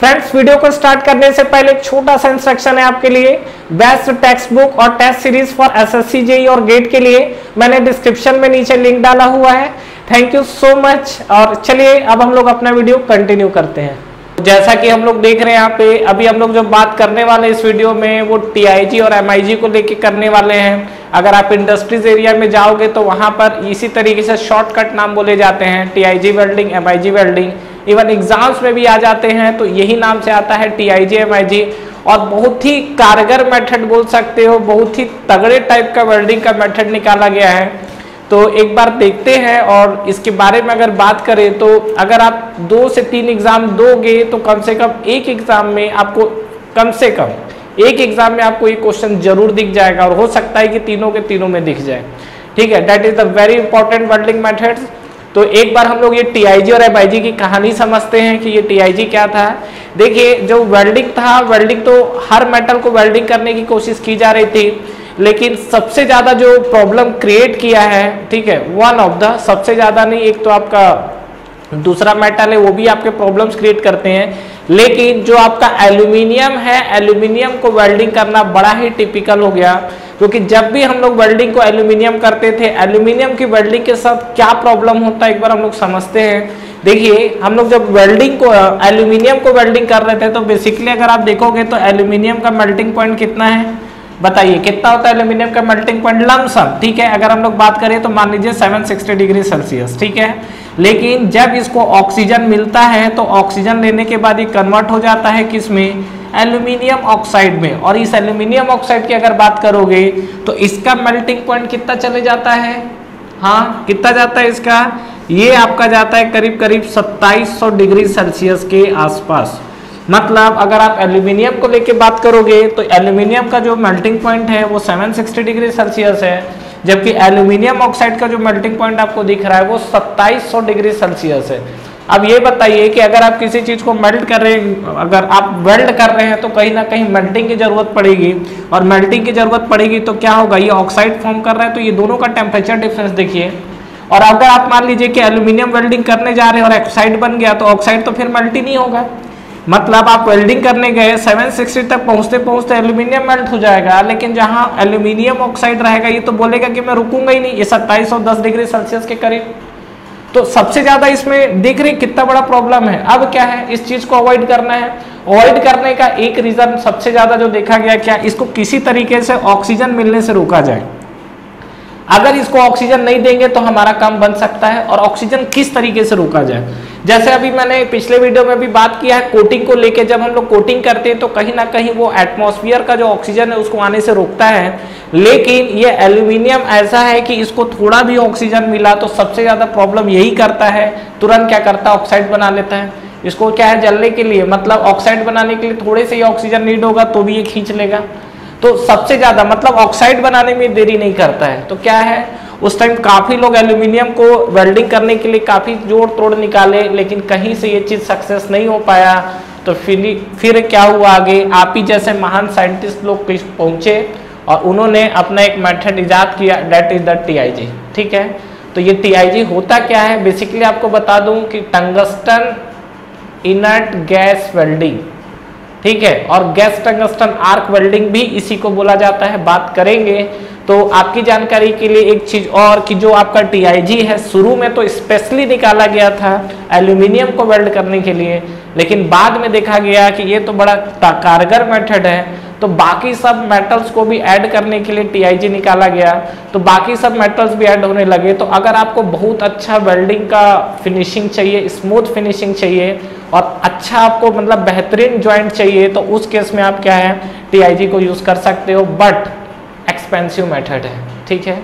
Friends, video को start करने से पहले एक छोटा सा इंस्ट्रक्शन है आपके लिए। बेस्ट टेक्स्ट बुक और test series for SSC JEE और गेट के लिए मैंने डिस्क्रिप्शन में नीचे लिंक डाला हुआ है। Thank you so much. और चलिए अब हम लोग अपना वीडियो कंटिन्यू करते हैं। जैसा कि हम लोग देख रहे हैं यहाँ पे, अभी हम लोग जो बात करने वाले इस वीडियो में वो टीआईजी और एमआईजी को लेके करने वाले हैं। अगर आप इंडस्ट्रीज एरिया में जाओगे तो वहां पर इसी तरीके से शॉर्टकट नाम बोले जाते हैं, TIG welding, MIG welding. Even exams में भी आ जाते हैं तो यही नाम से आता है, टीआईजी एमआईजी। और बहुत ही कारगर मेथड बोल सकते हो, बहुत ही तगड़े टाइप का वेल्डिंग का मेथड निकाला गया है। तो एक बार देखते हैं और इसके बारे में अगर बात करें तो अगर आप 2 से 3 एग्जाम दोगे तो कम से कम एक एग्जाम में आपको ये क्वेश्चन जरूर दिख जाएगा और हो सकता है कि तीनों के तीनों में दिख जाए। ठीक है, that is the very important welding methods. तो एक बार हम लोग ये टीआईजी और एमआईजी की कहानी समझते हैं कि ये टीआईजी क्या था। देखिए, जो वेल्डिंग था, वेल्डिंग तो हर मेटल को वेल्डिंग करने की कोशिश की जा रही थी, लेकिन सबसे ज्यादा जो प्रॉब्लम क्रिएट किया है, ठीक है, वन ऑफ द, सबसे ज्यादा नहीं, एक तो आपका दूसरा मेटल है वो भी आपके प्रॉब्लम्स क्रिएट करते हैं, लेकिन जो आपका एल्यूमिनियम है, एल्यूमिनियम को वेल्डिंग करना बड़ा ही टिपिकल हो गया। क्योंकि जब भी हम लोग वेल्डिंग को एल्यूमिनियम करते थे, एल्यूमिनियम की वेल्डिंग के साथ क्या प्रॉब्लम होता है एक बार हम लोग समझते हैं। देखिए, हम लोग जब वेल्डिंग को एल्यूमिनियम को वेल्डिंग कर रहे थे तो बेसिकली अगर आप देखोगे तो एल्यूमिनियम का मेल्टिंग पॉइंट कितना है, बताइए कितना होता है एल्यूमिनियम का मेल्टिंग पॉइंट लमसम। ठीक है, अगर हम लोग बात करें तो मान लीजिए 760 डिग्री सेल्सियस। ठीक है, लेकिन जब इसको ऑक्सीजन मिलता है तो ऑक्सीजन लेने के बाद ये कन्वर्ट हो जाता है किसमें, एल्यूमिनियम ऑक्साइड में। और इस एल्यूमिनियम ऑक्साइड की अगर बात करोगे तो इसका मेल्टिंग पॉइंट कितना चले जाता है, हाँ कितना जाता है इसका, ये आपका जाता है करीब करीब 2700 डिग्री सेल्सियस के आसपास। मतलब अगर आप एल्यूमिनियम को लेके बात करोगे तो एल्यूमिनियम का जो मेल्टिंग पॉइंट है वो 760 डिग्री सेल्सियस है, जबकि एल्यूमिनियम ऑक्साइड का जो मेल्टिंग पॉइंट आपको दिख रहा है वो 2700 डिग्री सेल्सियस है। अब ये बताइए कि अगर आप किसी चीज को मेल्ट कर रहे हैं, अगर आप वेल्ड कर रहे हैं तो कहीं ना कहीं मेल्टिंग की जरूरत पड़ेगी, और मेल्टिंग की जरूरत पड़ेगी तो क्या होगा, ये ऑक्साइड फॉर्म कर रहा है तो ये दोनों का टेम्परेचर डिफरेंस देखिए। और अगर आप मान लीजिए कि एल्यूमिनियम वेल्डिंग करने जा रहे हैं और ऑक्साइड बन गया तो ऑक्साइड तो फिर मेल्ट ही नहीं होगा। मतलब आप वेल्डिंग करने गए 760 तक पहुंचते पहुंचते एल्यूमिनियम मेल्ट हो जाएगा, लेकिन जहां एल्यूमिनियम ऑक्साइड रहेगा ये तो बोलेगा कि मैं रुकूंगा ही नहीं, ये 2710 डिग्री सेल्सियस के करीब। तो सबसे ज्यादा इसमें देख रहे कितना बड़ा प्रॉब्लम है। अब क्या है, इस चीज को अवॉइड करना है। अवॉइड करने का एक रीजन सबसे ज्यादा जो देखा गया, क्या इसको किसी तरीके से ऑक्सीजन मिलने से रोका जाए। अगर इसको ऑक्सीजन नहीं देंगे तो हमारा काम बन सकता है, और ऑक्सीजन किस तरीके से रोका जाए, जैसे अभी मैंने पिछले वीडियो में भी बात किया है कोटिंग को लेके। जब हम लोग कोटिंग करते हैं तो कहीं ना कहीं वो एटमॉस्फेयर का जो ऑक्सीजन है उसको आने से रोकता है, लेकिन ये एल्यूमिनियम ऐसा है कि इसको थोड़ा भी ऑक्सीजन मिला तो सबसे ज्यादा प्रॉब्लम यही करता है, तुरंत क्या करता है, ऑक्साइड बना लेता है। इसको क्या है, जलने के लिए, मतलब ऑक्साइड बनाने के लिए थोड़े से ही ऑक्सीजन नीड होगा तो भी ये खींच लेगा। तो सबसे ज्यादा मतलब ऑक्साइड बनाने में देरी नहीं करता है। तो क्या है, उस टाइम काफी लोग एल्यूमिनियम को वेल्डिंग करने के लिए काफी जोड़ तोड़ निकाले, लेकिन कहीं से ये चीज सक्सेस नहीं हो पाया। तो फिर क्या हुआ आगे, आप ही जैसे महान साइंटिस्ट लोग पहुंचे और उन्होंने अपना एक मेथड इजाद किया, दैट इज द टीआईजी। ठीक है, तो ये टीआईजी होता क्या है, बेसिकली आपको बता दूं कि टंगस्टन इनर्ट गैस वेल्डिंग। ठीक है, और गैस टंगस्टन आर्क वेल्डिंग भी इसी को बोला जाता है, बात करेंगे। तो आपकी जानकारी के लिए एक चीज और, कि जो आपका टीआईजी है शुरू में तो स्पेशली निकाला गया था एल्यूमिनियम को वेल्ड करने के लिए, लेकिन बाद में देखा गया कि ये तो बड़ा कारगर मेथड है, तो बाकी सब मेटल्स को भी ऐड करने के लिए टीआईजी निकाला गया। तो बाकी सब मेटल्स भी ऐड होने लगे। तो अगर आपको बहुत अच्छा वेल्डिंग का फिनिशिंग चाहिए, स्मूथ फिनिशिंग चाहिए और अच्छा आपको मतलब बेहतरीन जॉइंट चाहिए, तो उस केस में आप क्या है, टीआईजी को यूज कर सकते हो, बट एक्सपेंसिव मेथड है। ठीक है,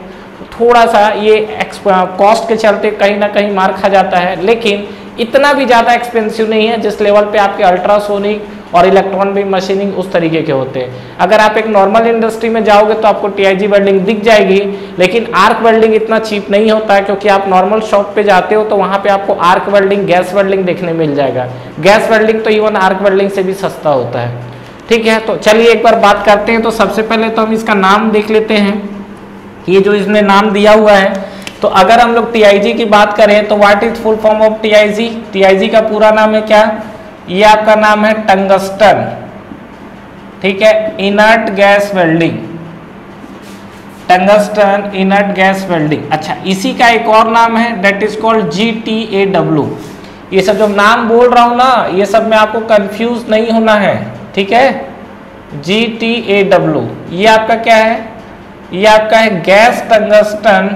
थोड़ा सा ये कॉस्ट के चलते कहीं ना कहीं मार खा जाता है, लेकिन इतना भी ज़्यादा एक्सपेंसिव नहीं है जिस लेवल पे आपके अल्ट्रासोनिक और इलेक्ट्रॉन बीम मशीनिंग उस तरीके के होते हैं। अगर आप एक नॉर्मल इंडस्ट्री में जाओगे तो आपको टीआईजी वेल्डिंग दिख जाएगी, लेकिन आर्क वेल्डिंग इतना चीप नहीं होता है, क्योंकि आप नॉर्मल शॉप पे जाते हो तो वहाँ पे आपको आर्क वेल्डिंग, गैस वेल्डिंग देखने मिल जाएगा। गैस वेल्डिंग तो इवन आर्क वेल्डिंग से भी सस्ता होता है। ठीक है, तो चलिए एक बार बात करते हैं। तो सबसे पहले तो हम इसका नाम देख लेते हैं, ये जो इसने नाम दिया हुआ है। तो अगर हम लोग टीआईजी की बात करें तो what is full form of TIG, TIG का पूरा नाम है क्या, ये आपका नाम है टंगस्टन, ठीक है, inert gas welding, tungsten inert gas welding. अच्छा, इसी का एक और नाम है दैट इज कॉल्ड GTAW। ये सब जो नाम बोल रहा हूं ना, ये सब में आपको कंफ्यूज नहीं होना है, ठीक है। GTAW ये आपका क्या है, ये आपका है gas tungsten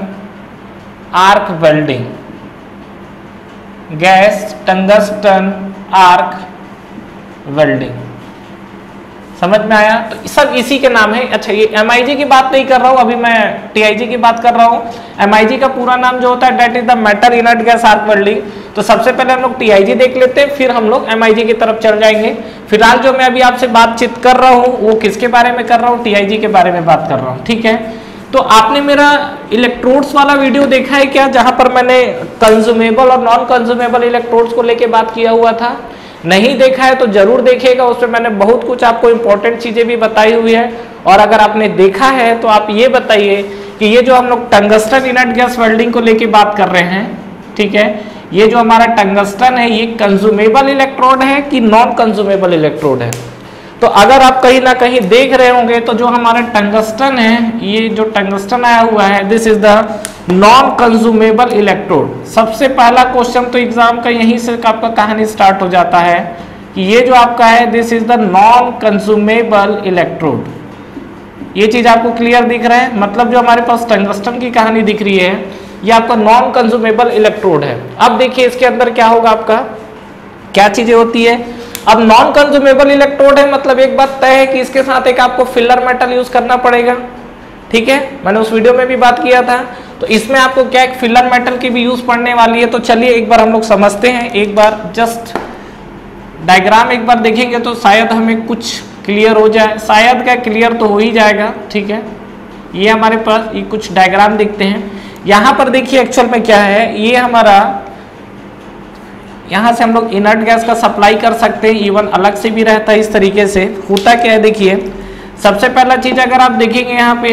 arc welding, gas tungsten arc welding. समझ में आया? तो सब इसी के नाम है। अच्छा, ये MIG की बात नहीं कर रहा हूं, अभी मैं TIG की बात कर रहा हूं। MIG का पूरा नाम जो होता है that is the metal inert gas arc welding. तो सबसे पहले हम लोग TIG देख लेते हैं, फिर हम लोग MIG की तरफ चल जाएंगे। फिलहाल जो मैं अभी आपसे बातचीत कर रहा हूं वो किसके बारे में कर रहा हूं, TIG के बारे में बात कर रहा हूं, ठीक है। तो आपने मेरा इलेक्ट्रोड्स वाला वीडियो देखा है क्या, जहां पर मैंने कंज्यूमेबल और नॉन कंज्यूमेबल इलेक्ट्रोड्स को लेके बात किया हुआ था? नहीं देखा है तो जरूर देखिएगा, उसमें मैंने बहुत कुछ आपको इंपॉर्टेंट चीजें भी बताई हुई है। और अगर आपने देखा है तो आप ये बताइए कि ये जो हम लोग टंगस्टन इनर्ट गैस वेल्डिंग को लेके बात कर रहे हैं, ठीक है, ये जो हमारा टंगस्टन है ये कंज्यूमेबल इलेक्ट्रोड है कि नॉन कंज्यूमेबल इलेक्ट्रोड है? तो अगर आप कहीं ना कहीं देख रहे होंगे तो जो हमारा टंगस्टन है, ये जो टंगस्टन आया हुआ है this is the non consumable electrode. सबसे पहला क्वेश्चन तो एग्जाम का यहीं से आपका कहानी स्टार्ट हो जाता है कि ये जो आपका है this is the non consumable electrode. ये चीज आपको क्लियर दिख रहा है? मतलब जो हमारे पास टंगस्टन की कहानी दिख रही है ये आपका नॉन कंज्यूमेबल इलेक्ट्रोड है। अब देखिए इसके अंदर क्या होगा, आपका क्या चीजें होती है। अब नॉन कंज्यूमेबल इलेक्ट्रोड है, मतलब एक बात तय है कि इसके साथ एक आपको फिलर मेटल यूज करना पड़ेगा, ठीक है, मैंने उस वीडियो में भी बात किया था। तो इसमें आपको क्या एक फिलर मेटल की भी यूज पड़ने वाली है। तो चलिए एक बार हम लोग समझते हैं, एक बार जस्ट डायग्राम एक बार देखेंगे तो शायद हमें कुछ क्लियर हो जाए, शायद क्या क्लियर तो हो ही जाएगा, ठीक है। ये हमारे पास ये कुछ डायग्राम दिखते हैं, यहाँ पर देखिए एक्चुअल में क्या है, ये हमारा यहाँ से हम लोग इनर्ट गैस का सप्लाई कर सकते हैं, इवन अलग से भी रहता है। इस तरीके से होता क्या है, देखिए सबसे पहला चीज अगर आप देखेंगे यहाँ पे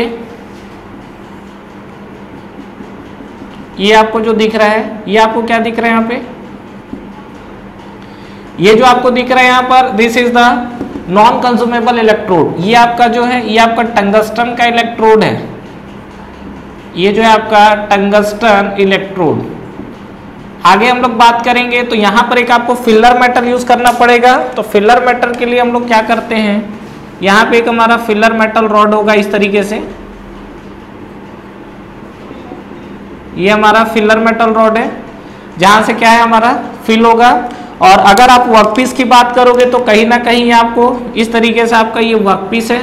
ये आपको जो दिख रहा है, ये आपको क्या दिख रहा है यहाँ पे, ये जो आपको दिख रहा है यहाँ पर this is the non consumable electrode. ये आपका जो है ये आपका टंगस्टन का इलेक्ट्रोड है, ये जो है आपका टंगस्टन इलेक्ट्रोड। आगे हम लोग बात करेंगे तो यहाँ पर एक आपको फिलर मेटल यूज करना पड़ेगा। तो फिलर मेटल के लिए हम लोग क्या करते हैं, यहाँ पे एक हमारा फिलर मेटल रॉड होगा इस तरीके से, ये हमारा फिलर मेटल रॉड है जहां से क्या है हमारा फिल होगा। और अगर आप वर्कपीस की बात करोगे तो कहीं ना कहीं आपको इस तरीके से आपका ये वर्कपीस है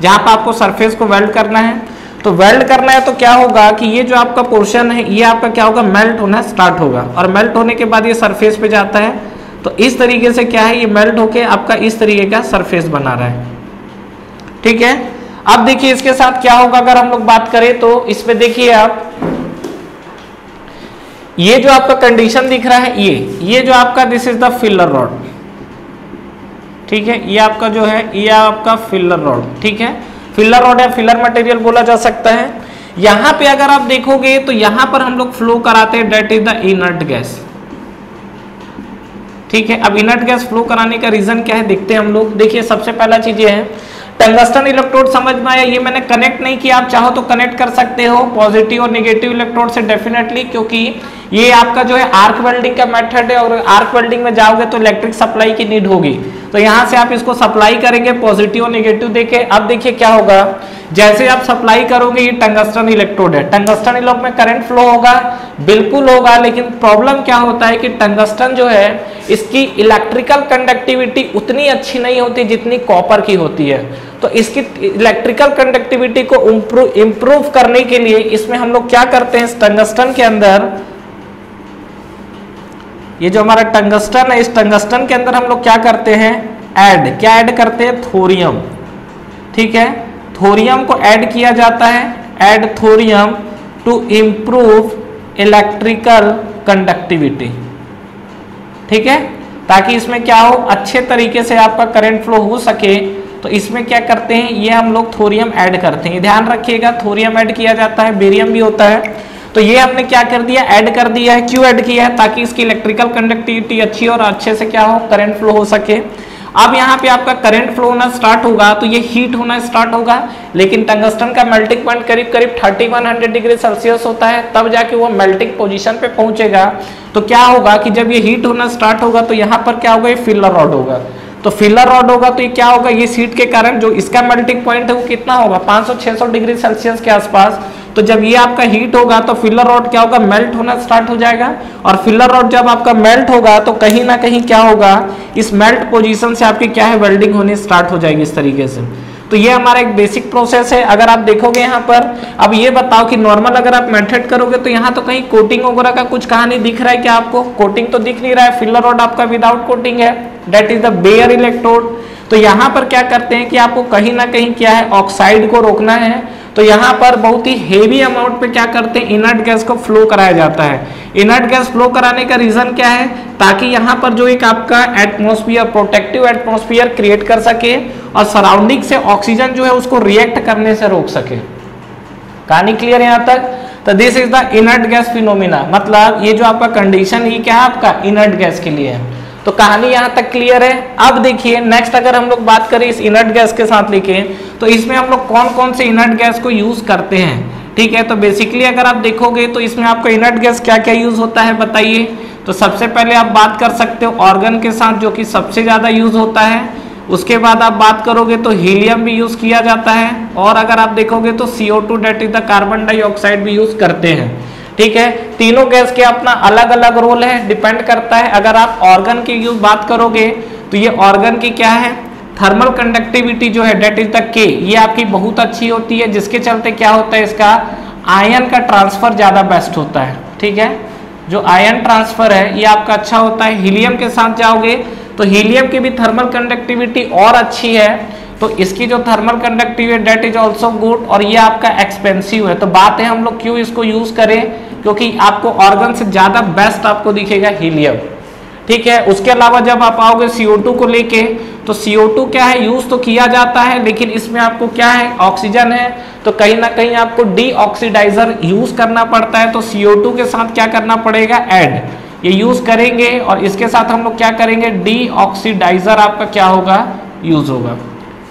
जहां पर आपको सरफेस को वेल्ड करना है। तो वेल्ड करना है तो क्या होगा कि ये जो आपका पोर्शन है ये आपका क्या होगा, मेल्ट होना स्टार्ट होगा और मेल्ट होने के बाद ये सरफेस पे जाता है। तो इस तरीके से क्या है ये मेल्ट होके आपका इस तरीके का सरफेस बना रहा है, ठीक है। अब देखिए इसके साथ क्या होगा अगर हम लोग बात करें तो इसमें देखिए आप ये जो आपका कंडीशन दिख रहा है ये जो आपका this is the filler rod, ठीक है, ये आपका जो है ये आपका फिलर रॉड, ठीक है, फिलर रॉड या फिलर मटेरियल बोला जा सकता है। यहां पे अगर आप देखोगे तो यहां पर हम लोग फ्लो कराते हैं that is the inert gas, ठीक है। अब इनर्ट गैस फ्लो कराने का रीजन क्या है देखते हैं हम लोग। देखिए सबसे पहला चीज ये है टंगस्टन इलेक्ट्रोड समझ में आया, ये मैंने कनेक्ट नहीं किया, आप चाहो तो कनेक्ट कर सकते हो पॉजिटिव और नेगेटिव इलेक्ट्रोड से डेफिनेटली, क्योंकि ये आपका जो है आर्क वेल्डिंग का मेथड है और आर्क वेल्डिंग में जाओगे तो इलेक्ट्रिक सप्लाई की नीड होगी। तो यहाँ से आप इसको सप्लाई करेंगे पॉजिटिव और नेगेटिव देके। अब देखिए क्या होगा, जैसे आप सप्लाई करोगे ये टंगस्टन इलेक्ट्रोड है, टंगस्टन इलेक्ट्रोड में करंट फ्लो होगा, बिल्कुल होगा, लेकिन प्रॉब्लम क्या होता है कि टंगस्टन जो है इसकी इलेक्ट्रिकल कंडक्टिविटी उतनी अच्छी नहीं होती जितनी कॉपर की होती है। तो इसकी इलेक्ट्रिकल कंडक्टिविटी को इंप्रूव करने के लिए इसमें हम लोग क्या करते हैं, टंगस्टन के अंदर ये जो हमारा टंगस्टन है इस टंगस्टन के अंदर हम लोग क्या करते हैं, क्या ऐड करते हैं, थोरियम, ठीक है, थोरियम को ऐड किया जाता है, add thorium to improve electrical conductivity, ठीक है, ताकि इसमें क्या हो अच्छे तरीके से आपका करंट फ्लो हो सके। तो इसमें क्या करते हैं, ये हम लोग थोरियम ऐड करते हैं, ध्यान रखिएगा थोरियम ऐड किया जाता है, बेरियम भी होता है। तो ये हमने क्या कर दिया, ऐड कर दिया है। क्यों ऐड किया है? ताकि इसकी इलेक्ट्रिकल कंडक्टिविटी अच्छी और अच्छे से क्या हो, करंट फ्लो हो सके। अब यहाँ पे आपका करंट फ्लो होना स्टार्ट होगा तो ये हीट होना स्टार्ट होगा, लेकिन टंगस्टन का मेल्टिंग पॉइंट करीब करीब 3100 डिग्री सेल्सियस होता है, तब जाके वो मेल्टिंग पोजीशन पे पहुंचेगा। तो क्या होगा कि जब ये हीट होना स्टार्ट होगा तो यहाँ पर क्या होगा, ये फिलर रॉड होगा। तो फिलर रॉड होगा तो ये क्या होगा, ये हीट के कारण जो इसका मेल्टिंग पॉइंट है वो कितना होगा, 500-600 डिग्री सेल्सियस के आसपास। तो जब ये आपका हीट होगा तो फिलर रॉड क्या होगा, मेल्ट होना स्टार्ट हो जाएगा। और फिलर रॉड जब आपका मेल्ट होगा तो कहीं ना कहीं क्या होगा, इस मेल्ट पोजीशन से आपकी क्या है, वेल्डिंग होनी स्टार्ट हो जाएगी इस तरीके से। तो ये हमारा एक बेसिक प्रोसेस है। अगर आप देखोगे यहाँ पर, अब ये बताओ कि नॉर्मल अगर आप मेथड करोगे तो यहाँ तो कहीं कोटिंग वगैरह का कुछ कहानी दिख रहा है क्या आपको? कोटिंग तो दिख नहीं रहा है, फिलर रॉड आपका विदाउट कोटिंग है, that is the bare electrode. तो यहाँ पर क्या करते हैं कि आपको कहीं ना कहीं क्या है, ऑक्साइड को रोकना है। तो यहाँ पर बहुत ही हेवी अमाउंट पे क्या करते हैं, इनर्ट गैस को फ्लो कराया जाता है। इनर्ट गैस फ्लो कराने का रीजन क्या है, ताकि यहाँ पर जो एक आपका एटमॉस्फेयर, प्रोटेक्टिव एटमॉस्फेयर क्रिएट कर सके और सराउंडिंग से ऑक्सीजन जो है उसको रिएक्ट करने से रोक सके। कहानी क्लियर है यहाँ तक? तो this is the inert gas phenomena, मतलब ये जो आपका कंडीशन ये क्या है आपका, इनर्ट गैस के लिए है। तो कहानी यहाँ तक क्लियर है। अब देखिए नेक्स्ट अगर हम लोग बात करें इस इनर्ट गैस के साथ लेके, तो इसमें हम लोग कौन कौन से इनर्ट गैस को यूज करते हैं, ठीक है। तो बेसिकली अगर आप देखोगे तो इसमें आपका इनर्ट गैस क्या क्या यूज होता है बताइए। तो सबसे पहले आप बात कर सकते हो ऑर्गन के साथ, जो कि सबसे ज्यादा यूज होता है। उसके बाद आप बात करोगे तो हीलियम भी यूज किया जाता है, और अगर आप देखोगे तो CO2 that is the carbon dioxide भी यूज करते हैं, ठीक है। तीनों गैस के अपना अलग अलग रोल है, डिपेंड करता है। अगर आप ऑर्गन की यूज बात करोगे तो ये ऑर्गन की क्या है, थर्मल कंडक्टिविटी जो है दैट इज द K, ये आपकी बहुत अच्छी होती है, जिसके चलते क्या होता है, इसका आयन का ट्रांसफर ज्यादा बेस्ट होता है, ठीक है। जो आयन ट्रांसफर है ये आपका अच्छा होता है। हीलियम के साथ जाओगे तो हीलियम की भी थर्मल कंडक्टिविटी और अच्छी है, तो इसकी जो thermal conductivity that is also good, और ये आपका एक्सपेंसिव है। तो बात है हम लोग क्यों इसको यूज करें, क्योंकि आपको ऑर्गन से ज्यादा बेस्ट आपको दिखेगा हीलियम, ठीक है। उसके अलावा जब आप आओगे CO2 को लेके, तो CO2 क्या है, यूज तो किया जाता है, लेकिन इसमें आपको क्या है, ऑक्सीजन है, तो कहीं ना कहीं आपको डीऑक्सीडाइजर यूज करना पड़ता है। तो CO2 के साथ क्या करना पड़ेगा, ऐड, ये यूज करेंगे, और इसके साथ हम लोग क्या करेंगे, डीऑक्सीडाइजर आपका क्या होगा, यूज होगा।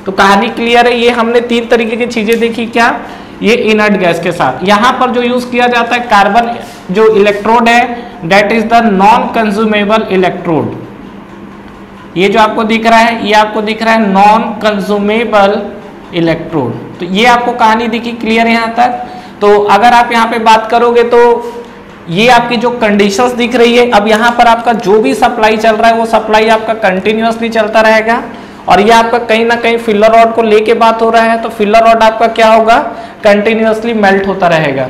तो कहानी क्लियर है। ये हमने 3 तरीके की चीजें देखी, क्या, ये इनर्ट गैस के साथ। यहाँ पर जो यूज किया जाता है कार्बन जो इलेक्ट्रोड है that is the non consumable electrode. ये जो आपको दिख रहा है, ये आपको दिख रहा है नॉन कंज्यूमेबल इलेक्ट्रोड। तो ये आपको कहानी दिखी क्लियर है यहाँ तक। तो अगर आप यहाँ पे बात करोगे तो ये आपकी जो कंडीशंस दिख रही है, अब यहाँ पर आपका जो भी सप्लाई चल रहा है वो सप्लाई आपका कंटिन्यूअसली चलता रहेगा, और ये आपका कहीं ना कहीं फिलर रॉड को लेके बात हो रहा है, तो फिलर रॉड आपका क्या होगा, कंटिन्यूअसली मेल्ट होता रहेगा।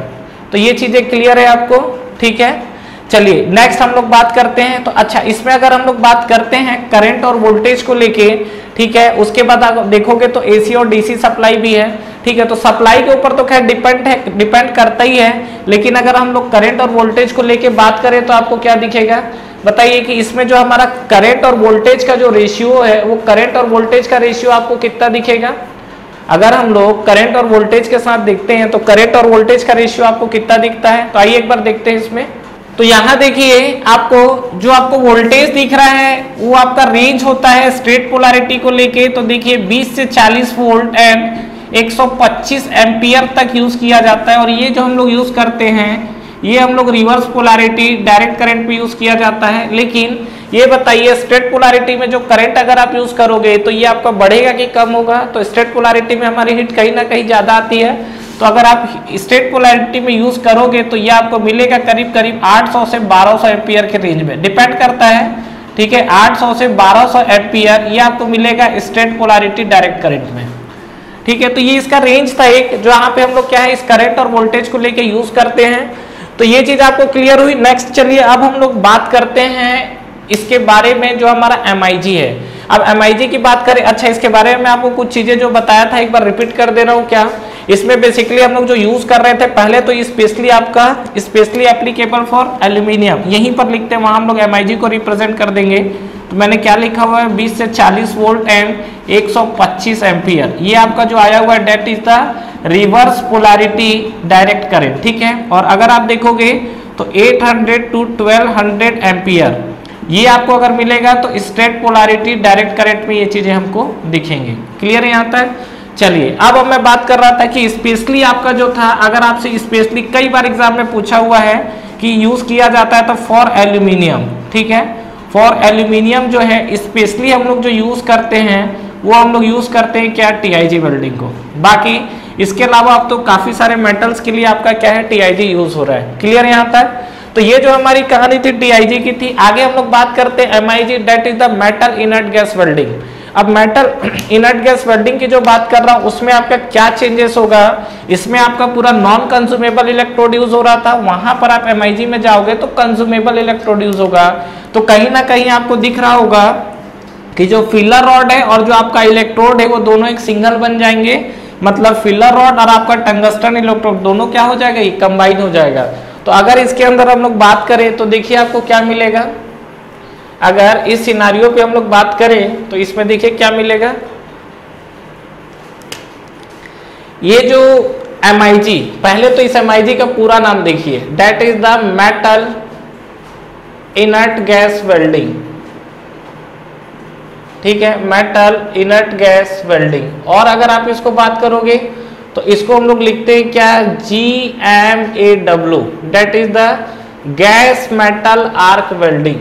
तो ये चीजें क्लियर है आपको, ठीक है। चलिए नेक्स्ट हम लोग बात करते हैं। तो अच्छा, इसमें अगर हम लोग बात करते हैं करंट और वोल्टेज को लेके, ठीक है, उसके बाद आप देखोगे तो AC और DC सप्लाई भी है, ठीक है। तो सप्लाई के ऊपर तो खैर डिपेंड करता ही है, लेकिन अगर हम लोग करंट और वोल्टेज को लेके बात करें तो आपको क्या दिखेगा, बताइए कि इसमें जो हमारा करंट और वोल्टेज का जो रेशियो है, वो करंट और वोल्टेज का रेशियो आपको कितना दिखेगा। अगर हम लोग करंट और वोल्टेज के साथ देखते हैं तो करंट और वोल्टेज का रेशियो आपको कितना दिखता है, तो आइए एक बार देखते हैं इसमें। तो यहाँ देखिए आपको जो आपको वोल्टेज दिख रहा है वो आपका रेंज होता है स्ट्रेट पोलैरिटी को लेके। तो देखिए 20 से 40 वोल्ट एंड 125 एम्पियर तक यूज किया जाता है। और ये जो हम लोग यूज करते हैं ये हम लोग रिवर्स पोलैरिटी डायरेक्ट करंट पे यूज किया जाता है। लेकिन ये बताइए स्ट्रेट पोलैरिटी में जो करंट अगर आप यूज करोगे तो ये आपका बढ़ेगा कि कम होगा। तो स्ट्रेट पोलैरिटी में हमारी हीट कहीं ना कहीं ज्यादा आती है, तो अगर आप स्ट्रेट पोलैरिटी में यूज करोगे तो ये आपको मिलेगा करीब करीब 800 से 1200 एम्पियर के रेंज में, डिपेंड करता है, ठीक है। 800 से 1200 एम्पियर ये आपको मिलेगा स्ट्रेट पोलैरिटी डायरेक्ट करंट में, ठीक है। तो ये इसका रेंज था एक, जो यहाँ पे हम लोग क्या है इस करंट और वोल्टेज को लेके यूज करते हैं। तो ये चीज आपको क्लियर हुई। नेक्स्ट चलिए अब हम लोग बात करते हैं इसके बारे में जो हमारा MIG है। अब MIG की बात करें, अच्छा इसके बारे में आपको कुछ चीजें जो बताया था एक बार रिपीट कर दे रहा हूँ। क्या इसमें बेसिकली हम लोग जो यूज कर रहे थे पहले, तो स्पेशली आपका स्पेशली एप्लीकेबल फॉर एल्यूमिनियम, यहीं पर लिखते हैं, वहां हम लोग MIG को रिप्रेजेंट कर देंगे। तो मैंने क्या लिखा हुआ है 20 से 40 वोल्ट एंड 125 एम्पियर, ये आपका जो आया हुआ है that is the reverse polarity direct current, ठीक है। और अगर आप देखोगे तो 800 to 1200 एम्पियर ये आपको अगर मिलेगा तो स्ट्रेट पोलैरिटी डायरेक्ट करंट में ये चीजें हमको दिखेंगे। क्लियर है यहाँ तक? चलिए अब मैं बात कर रहा था कि स्पेशली आपका जो था, अगर आपसे स्पेशली कई बार एग्जाम में पूछा हुआ है कि यूज किया जाता है तो फॉर एल्यूमिनियम, ठीक है। फॉर एल्यूमिनियम जो है स्पेशली हम लोग जो यूज करते हैं वो हम लोग यूज करते हैं क्या, टीआईजी वेल्डिंग को। बाकी इसके अलावा अब तो काफी सारे मेटल्स के लिए आपका क्या है, टीआईजी यूज हो रहा है। क्लियर यहाँ तक? तो ये जो हमारी कहानी थी टीआईजी की थी। आगे हम लोग बात करते हैं MIG, that is the metal inert gas welding. अब मेटल इनर्ट गैस वेल्डिंग की जो बात कर रहा हूं उसमें आपका क्या चेंजेस होगा, इसमें आपका पूरा नॉन कंज्यूमेबल इलेक्ट्रोड यूज हो रहा था, वहां पर आप एमआईजी में जाओगे तो कंज्यूमेबल इलेक्ट्रोड यूज होगा। तो कहीं ना कहीं आपको दिख रहा होगा कि जो फिलर रॉड है और जो आपका इलेक्ट्रोड है वो दोनों एक सिंगल बन जाएंगे, मतलब फिलर रॉड और आपका टंगस्टन इलेक्ट्रोड दोनों क्या हो जाएगा, ये कंबाइन हो जाएगा। तो अगर इसके अंदर हम लोग बात करें तो देखिए आपको क्या मिलेगा, अगर इस सिनारियो पे हम लोग बात करें तो इसमें देखिए क्या मिलेगा, ये जो एमआईजी, पहले तो इस एमआईजी का पूरा नाम देखिए, that is the metal inert gas welding, ठीक है, मेटल इनर्ट गैस वेल्डिंग। और अगर आप इसको बात करोगे तो इसको हम लोग लिखते हैं क्या, GMAW, that is the gas metal arc welding,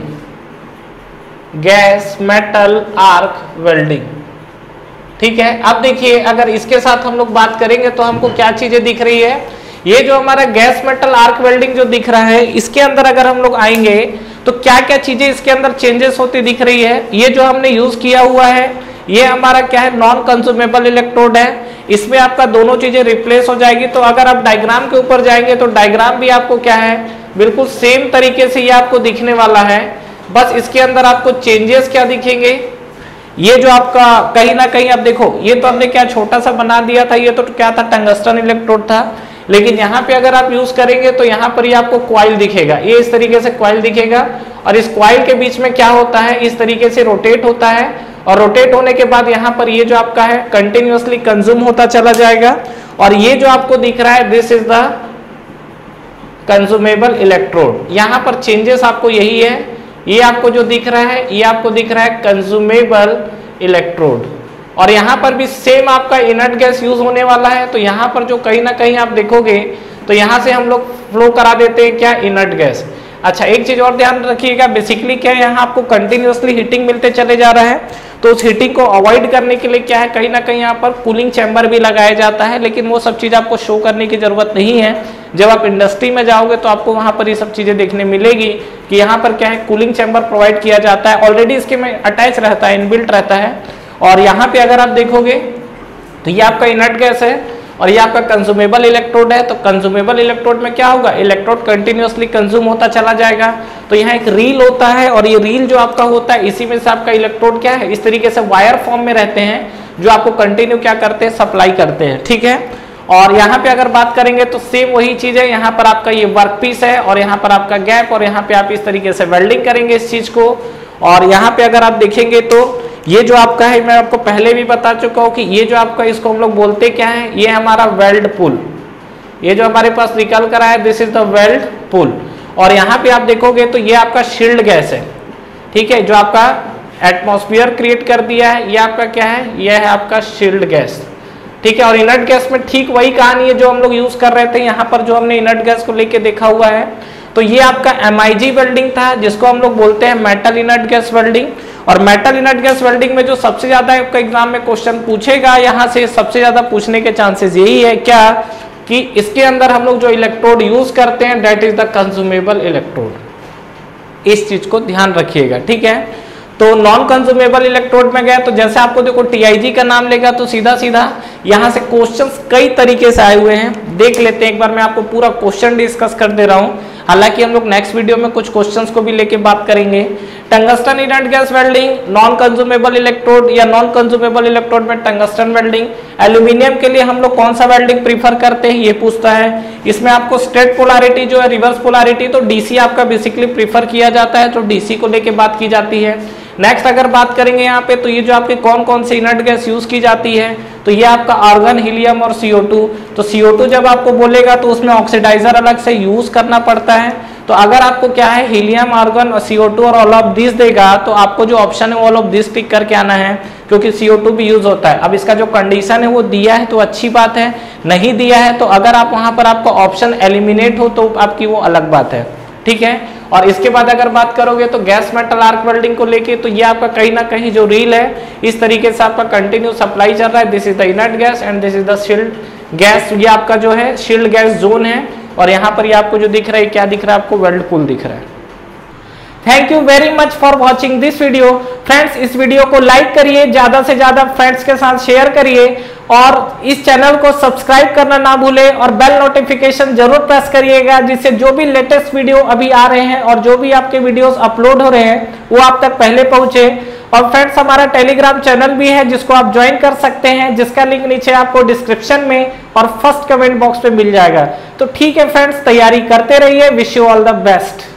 gas metal arc welding, ठीक है। अब देखिए अगर इसके साथ हम लोग बात करेंगे तो हमको क्या चीजें दिख रही है, ये जो हमारा गैस मेटल आर्क वेल्डिंग जो दिख रहा है इसके अंदर अगर हम लोग आएंगे तो क्या क्या चीजें इसके अंदर चेंजेस होती दिख रही है। ये जो हमने यूज किया हुआ है ये हमारा क्या है, नॉन कंज्यूमेबल इलेक्ट्रोड है, इसमें आपका दोनों चीजें रिप्लेस हो जाएगी। तो अगर आप डायग्राम के ऊपर जाएंगे तो डायग्राम भी आपको क्या है, बिल्कुल सेम तरीके से ये आपको दिखने वाला है, बस इसके अंदर आपको चेंजेस क्या दिखेंगे, ये जो आपका कहीं ना कहीं आप देखो ये तो हमने क्या छोटा सा बना दिया था, ये तो क्या था, टंगस्टन इलेक्ट्रोड था, लेकिन यहाँ पे अगर आप यूज करेंगे तो यहाँ पर ये आपको क्वाइल दिखेगा, ये इस तरीके से क्वाइल दिखेगा और इस क्वाइल के बीच में क्या होता है, इस तरीके से रोटेट होता है और रोटेट होने के बाद यहाँ पर ये जो आपका है कंटिन्यूअसली कंज्यूम होता चला जाएगा और ये जो आपको दिख रहा है this is the consumable electrode. यहाँ पर चेंजेस आपको यही है, ये आपको जो दिख रहा है ये आपको दिख रहा है कंज्यूमेबल इलेक्ट्रोड और यहाँ पर भी सेम आपका इनर्ट गैस यूज होने वाला है। तो यहाँ पर जो कहीं ना कहीं आप देखोगे तो यहाँ से हम लोग फ्लो करा देते हैं क्या, इनर्ट गैस। अच्छा एक चीज और ध्यान रखिएगा, बेसिकली क्या है यहाँ आपको कंटिन्यूअसली हीटिंग मिलते चले जा रहा है, तो उस हीटिंग को अवॉइड करने के लिए क्या है, कहीं ना कहीं यहाँ पर कूलिंग चैम्बर भी लगाया जाता है, लेकिन वो सब चीज आपको शो करने की जरूरत नहीं है। जब आप इंडस्ट्री में जाओगे तो आपको वहां पर ये सब चीजें देखने मिलेगी कि यहाँ पर क्या है, कूलिंग चैम्बर प्रोवाइड किया जाता है, ऑलरेडी इसके में अटैच रहता है, इनबिल्ट रहता है। और यहाँ पे अगर आप देखोगे तो ये आपका इनर्ट गैस है और ये आपका कंज्यूमेबल इलेक्ट्रोड है। तो कंज्यूमेबल इलेक्ट्रोड में क्या होगा, इलेक्ट्रोड कंटिन्यूअसली कंज्यूम होता चला जाएगा। तो यहाँ एक रील होता है और ये रील जो आपका होता है इसी में से आपका इलेक्ट्रोड क्या है, इस तरीके से वायर फॉर्म में रहते हैं जो आपको कंटिन्यू क्या करते हैं, सप्लाई करते हैं, ठीक है। और यहाँ पे अगर बात करेंगे तो सेम वही चीज है, यहाँ पर आपका ये वर्क पीस है और यहाँ पर आपका गैप और यहाँ पे आप इस तरीके से वेल्डिंग करेंगे इस चीज को। और यहाँ पे अगर आप देखेंगे तो ये जो आपका है, मैं आपको पहले भी बता चुका हूँ कि ये जो आपका इसको हम लोग बोलते क्या है, ये हमारा वेल्ड पुल, ये जो हमारे पास निकल कर आया दिस इज द वेल्ड पुल। और यहाँ पे आप देखोगे तो ये आपका शील्ड गैस है, ठीक है, जो आपका एटमॉस्फेयर क्रिएट कर दिया है, ये आपका क्या है, ये है आपका शील्ड गैस, ठीक है। और इनर्ट गैस में ठीक वही कहानी है जो हम लोग यूज कर रहे थे, यहाँ पर जो हमने इनर्ट गैस को लेके देखा हुआ है। तो ये आपका एमआईजी वेल्डिंग था जिसको हम लोग बोलते हैं मेटल इनर्ट गैस वेल्डिंग। और मेटल इनर्ट गैस वेल्डिंग में जो सबसे ज्यादा आपका एग्जाम में क्वेश्चन पूछेगा, यहाँ से सबसे ज्यादा पूछने के चांसेस यही है क्या, कि इसके अंदर हम लोग जो इलेक्ट्रोड यूज करते हैं that is the consumable electrode. इस चीज को ध्यान रखिएगा, ठीक है। तो नॉन कंज्यूमेबल इलेक्ट्रोड में गए तो जैसे आपको देखो टीआईजी का नाम लेगा तो सीधा सीधा यहाँ से क्वेश्चंस कई तरीके से आए हुए हैं, देख लेते हैं एक बार। मैं आपको पूरा क्वेश्चन डिस्कस कर दे रहा हूँ, हालांकि हम लोग नेक्स्ट वीडियो में कुछ क्वेश्चंस को भी लेके बात करेंगे। Tungsten inert gas welding, non consumable electrode या नॉन कंज्यूमेबल इलेक्ट्रोड में टंगस्टन वेल्डिंग। एल्यूमिनियम के लिए हम लोग कौन सा वेल्डिंग प्रीफर करते हैं ये पूछता है। इसमें आपको स्ट्रेट पोलैरिटी जो है, रिवर्स पोलैरिटी तो डीसी आपका बेसिकली प्रीफर किया जाता है, तो डीसी को लेके बात की जाती है। नेक्स्ट अगर बात करेंगे यहाँ पे, तो ये जो आपके कौन कौन से इनर्ट गैस यूज की जाती है, तो ये आपका आर्गन, हीलियम और CO2। तो CO2 जब आपको बोलेगा तो उसमें ऑक्सीडाइजर अलग से यूज करना पड़ता है। तो अगर आपको क्या है हीलियम, आर्गन और CO2 और ऑल ऑफ दिस देगा, तो आपको जो ऑप्शन है ऑल ऑफ दिस पिक करके आना है, क्योंकि CO2 भी यूज होता है। अब इसका जो कंडीशन है वो दिया है तो अच्छी बात है, नहीं दिया है तो अगर आप वहां पर आपका ऑप्शन एलिमिनेट हो तो आपकी वो अलग बात है, ठीक है। और इसके बाद अगर बात करोगे तो गैस मेटल आर्क वेल्डिंग को लेके, तो ये आपका कहीं ना कहीं जो रील है इस तरीके से आपका कंटिन्यू सप्लाई चल रहा है। This is the inert gas and this is the shield gas. ये आपका जो है शील्ड गैस जोन है, और यहाँ पर ये आपको जो दिख रहा है, क्या दिख रहा है आपको, वेल्ड पूल दिख रहा है। Thank you very much for watching this video. Friends, इस वीडियो को लाइक करिए, ज्यादा से ज्यादा फ्रेंड्स के साथ शेयर करिए, और इस चैनल को सब्सक्राइब करना ना भूलें, और बेल नोटिफिकेशन जरूर प्रेस करिएगा, जिससे जो भी लेटेस्ट वीडियो अभी आ रहे हैं और जो भी आपके वीडियोस अपलोड हो रहे हैं वो आप तक पहले पहुंचे। और फ्रेंड्स, हमारा टेलीग्राम चैनल भी है जिसको आप ज्वाइन कर सकते हैं, जिसका लिंक नीचे आपको डिस्क्रिप्शन में और फर्स्ट कमेंट बॉक्स पे मिल जाएगा। तो ठीक है फ्रेंड्स, तैयारी करते रहिए। Wish you all the best.